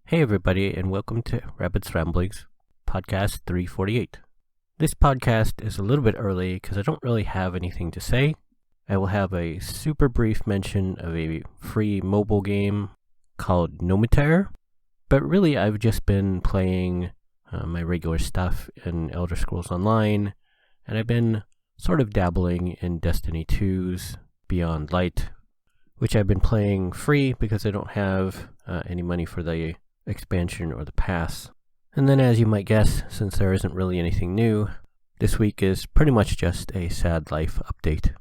Hey everybody, and welcome to rabb1t's Ramblings, podcast 348. This podcast is a little bit early because I don't really have anything to say. I will have a super brief mention of a free mobile game called Gnomitaire, but really I've just been playing my regular stuff in Elder Scrolls Online, and I've been sort of dabbling in Destiny 2's Beyond Light, which I've been playing free because I don't have any money for the expansion or the pass. And then, as you might guess, since there isn't really anything new, this week is pretty much just a sad life update.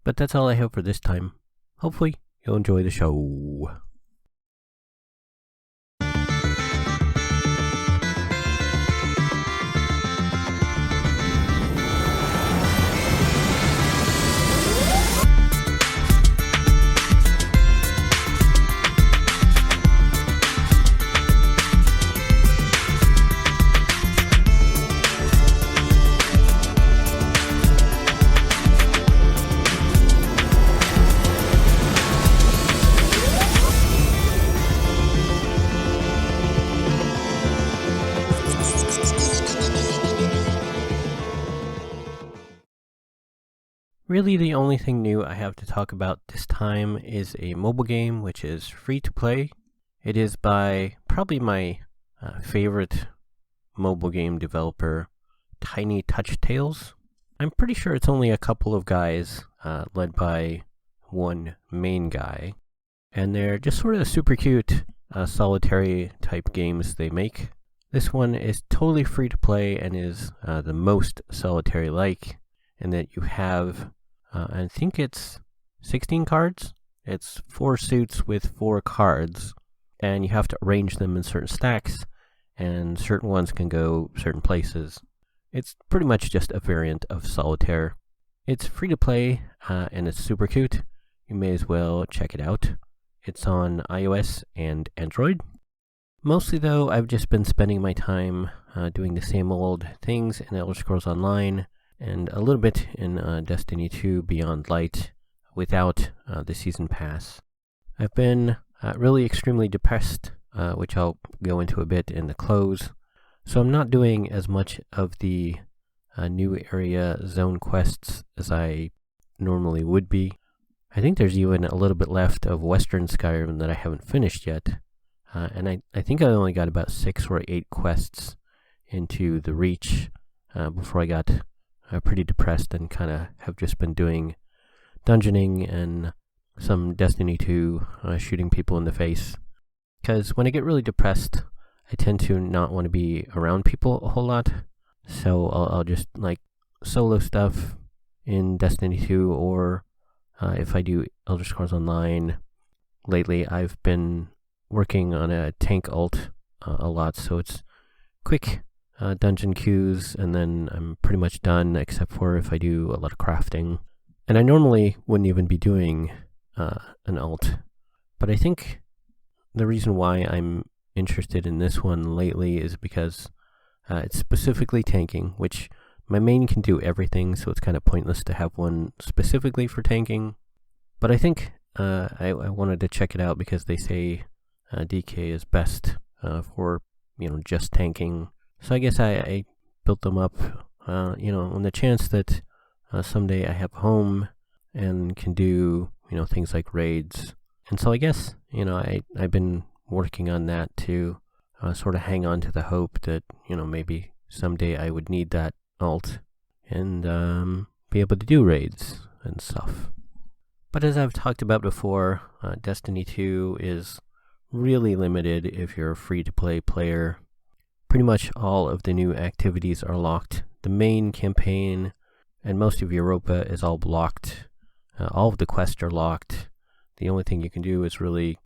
But that's all I have for this time. Hopefully you'll enjoy the show. Really, the only thing new I have to talk about this time is a mobile game which is free to play. It is by probably my favorite mobile game developer, Tiny Touch Tales. I'm pretty sure it's only a couple of guys led by one main guy, and they're just sort of super cute solitary type games they make. This one is totally free to play and is the most solitary-like in that you have I think it's 16 cards. It's 4 suits with 4 cards, and you have to arrange them in certain stacks, and certain ones can go certain places. It's pretty much just a variant of Solitaire. It's free to play, and it's super cute. You may as well check it out. It's on iOS and Android. Mostly, though, I've just been spending my time doing the same old things in Elder Scrolls Online, and a little bit in Destiny 2 Beyond Light without the Season Pass. I've been really extremely depressed, which I'll go into a bit in the close, so I'm not doing as much of the new area zone quests as I normally would be. I think there's even a little bit left of Western Skyrim that I haven't finished yet, and I think I only got about 6 or 8 quests into the Reach before I got pretty depressed and kind of have just been doing dungeoning and some Destiny 2 shooting people in the face. Because when I get really depressed, I tend to not want to be around people a whole lot. So I'll just like solo stuff in Destiny 2, or if I do Elder Scrolls Online. Lately I've been working on a tank ult a lot, so it's quick dungeon queues, and then I'm pretty much done, except for if I do a lot of crafting. And I normally wouldn't even be doing an ult, but I think the reason why I'm interested in this one lately is because it's specifically tanking, which my main can do everything, so it's kind of pointless to have one specifically for tanking. But I think I wanted to check it out because they say DK is best for just tanking. So I guess I built them up, on the chance that someday I have a home and can do, things like raids. And so I guess, I've been working on that to sort of hang on to the hope that, maybe someday I would need that ult and be able to do raids and stuff. But as I've talked about before, Destiny 2 is really limited if you're a free-to-play player. Pretty much all of the new activities are locked. The main campaign and most of Europa is all blocked. All of the quests are locked. The only thing you can do is really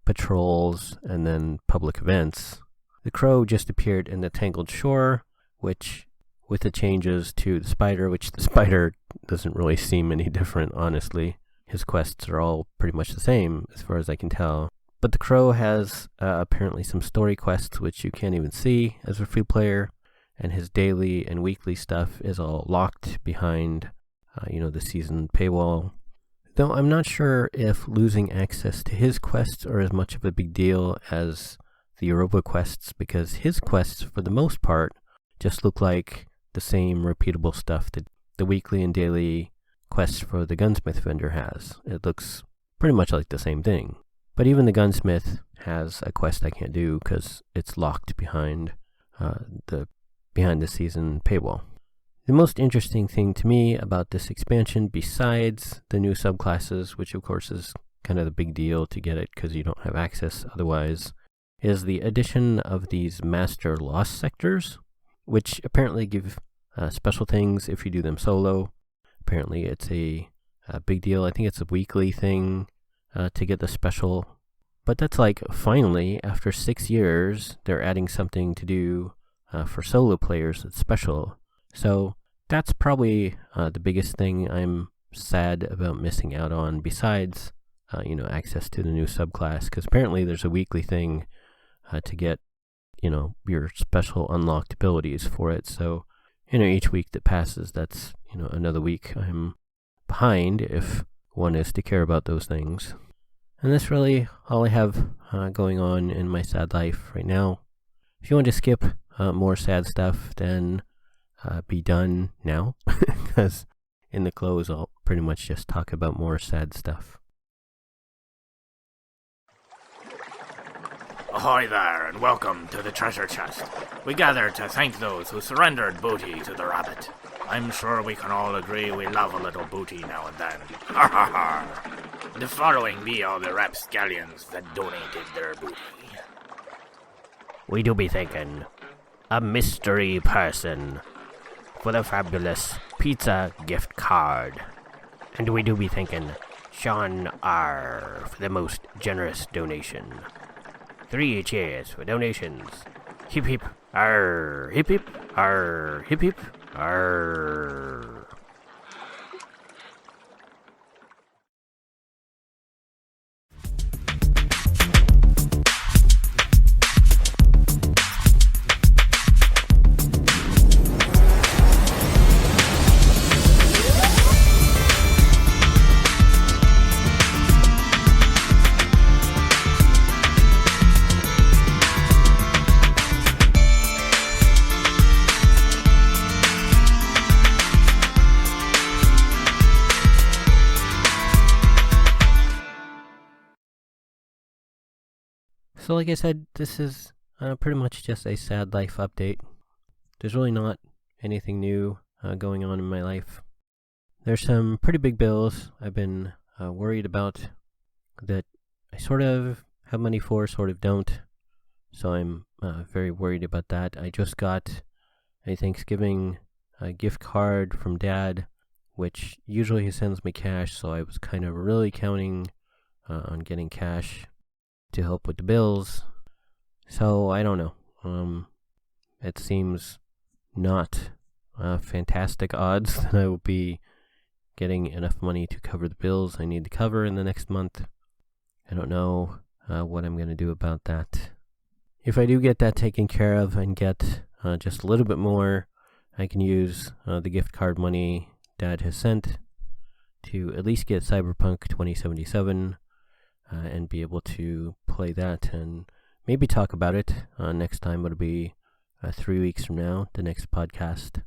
patrols and then public events. The Crow just appeared in the Tangled Shore, which, with the changes to the Spider, which the Spider doesn't really seem any different, honestly. His quests are all pretty much the same, as far as I can tell. But the Crow has apparently some story quests which you can't even see as a free player, and his daily and weekly stuff is all locked behind, the season paywall. Though I'm not sure if losing access to his quests are as much of a big deal as the Europa quests, because his quests, for the most part, just look like the same repeatable stuff that the weekly and daily quests for the gunsmith vendor has. It looks pretty much like the same thing. But even the gunsmith has a quest I can't do because it's locked behind the season paywall. The most interesting thing to me about this expansion, besides the new subclasses, which of course is kind of the big deal to get it because you don't have access otherwise, is the addition of these master lost sectors, which apparently give special things if you do them solo. Apparently it's a big deal. I think it's a weekly thing to get the special. But that's like, finally, after 6 years, they're adding something to do for solo players that's special. So that's probably the biggest thing I'm sad about missing out on, besides access to the new subclass, because apparently there's a weekly thing to get your special unlocked abilities for it. So each week that passes, that's another week I'm behind, if one is to care about those things. And that's really all I have going on in my sad life right now. If you want to skip more sad stuff, then be done now, because in the close I'll pretty much just talk about more sad stuff. Ahoy there, and welcome to the treasure chest. We gather to thank those who surrendered booty to the rabbit. I'm sure we can all agree we love a little booty now and then. Ha ha ha! The following be all the rapscallions that donated their booty. We do be thanking a mystery person for the fabulous pizza gift card. And we do be thanking Sean R. for the most generous donation. 3 cheers for donations. Hip hip, arr, hip hip, arr, hip hip, arr. So like I said, this is pretty much just a sad life update. There's really not anything new going on in my life. There's some pretty big bills I've been worried about that I sort of have money for, sort of don't. So I'm very worried about that. I just got a Thanksgiving gift card from Dad, which usually he sends me cash, so I was kind of really counting on getting cash to help with the bills. So I don't know. It seems not fantastic odds that I will be getting enough money to cover the bills I need to cover in the next month. I don't know what I'm going to do about that. If I do get that taken care of and get just a little bit more, I can use the gift card money Dad has sent to at least get Cyberpunk 2077 and be able to play that and maybe talk about it next time. It'll be 3 weeks from now, the next podcast.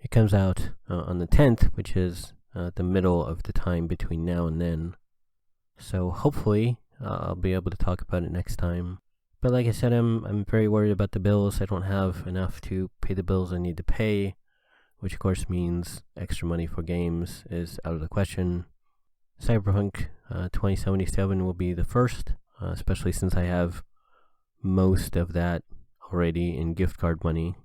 It comes out on the 10th, which is the middle of the time between now and then. So hopefully I'll be able to talk about it next time. But like I said, I'm very worried about the bills. I don't have enough to pay the bills I need to pay, which of course means extra money for games is out of the question. Cyberpunk 2077 will be the first, especially since I have most of that already in gift card money.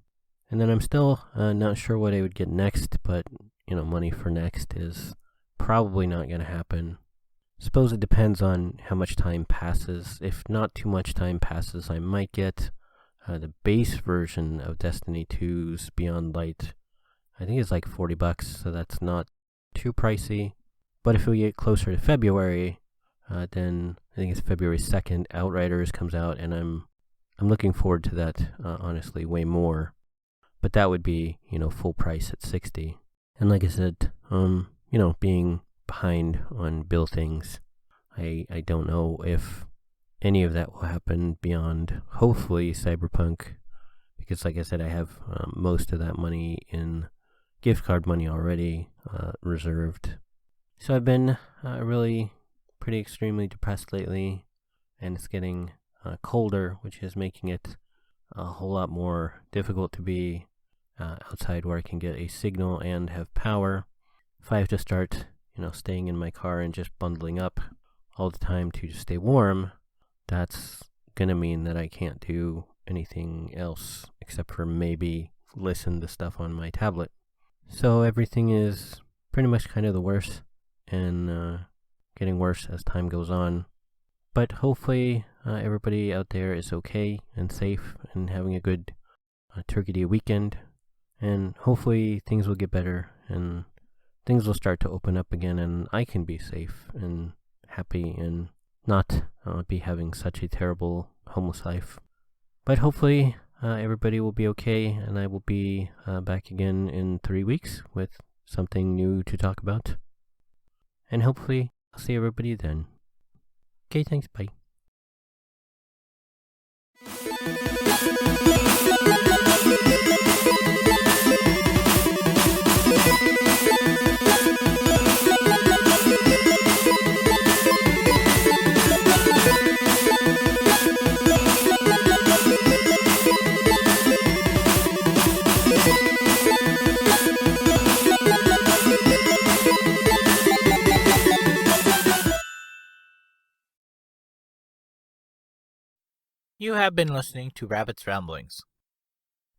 And then I'm still not sure what I would get next, but money for next is probably not going to happen. Suppose it depends on how much time passes. If not too much time passes, I might get the base version of Destiny 2's Beyond Light. I think it's like $40, so that's not too pricey. But if we get closer to February, then I think it's February 2nd, Outriders comes out, and I'm looking forward to that, honestly, way more. But that would be, full price at $60. And like I said, being behind on bill things, I don't know if any of that will happen beyond, hopefully, Cyberpunk. Because like I said, I have most of that money in gift card money already reserved. So I've been really pretty extremely depressed lately, and it's getting colder, which is making it a whole lot more difficult to be outside where I can get a signal and have power. If I have to start, staying in my car and just bundling up all the time to stay warm, that's gonna mean that I can't do anything else except for maybe listen to stuff on my tablet. So everything is pretty much kind of the worst, and getting worse as time goes on. But hopefully everybody out there is okay and safe and having a good Turkey Day weekend. And hopefully things will get better and things will start to open up again, and I can be safe and happy and not be having such a terrible homeless life. But hopefully everybody will be okay, and I will be back again in 3 weeks with something new to talk about. And hopefully I'll see everybody then. Okay, thanks, bye. You have been listening to Rabbit's Ramblings.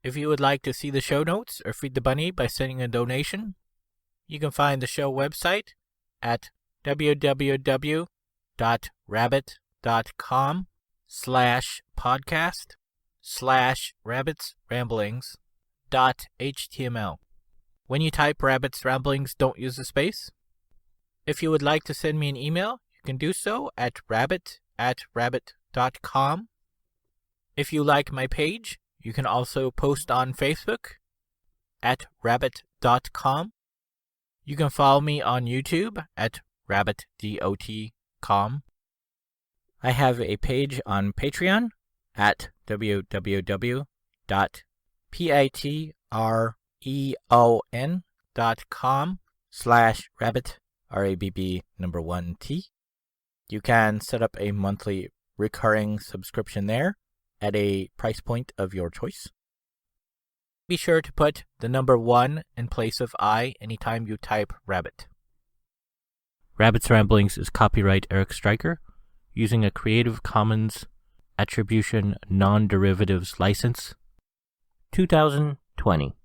If you would like to see the show notes or feed the bunny by sending a donation, you can find the show website at www.rabbit.com/podcast/rabbitsramblings.html. When you type Rabbit's Ramblings, don't use the space. If you would like to send me an email, you can do so at rabbit@rabbit.com. If you like my page, you can also post on Facebook at rabb1t's. You can follow me on YouTube at rabb1t's. I have a page on Patreon at www.patreon.com/rabbit, RABB1T. You can set up a monthly recurring subscription there at a price point of your choice. Be sure to put the number 1 in place of I anytime you type rabbit. Rabbit's Ramblings is copyright Eric Stryker, using a Creative Commons Attribution Non-Derivatives License, 2020.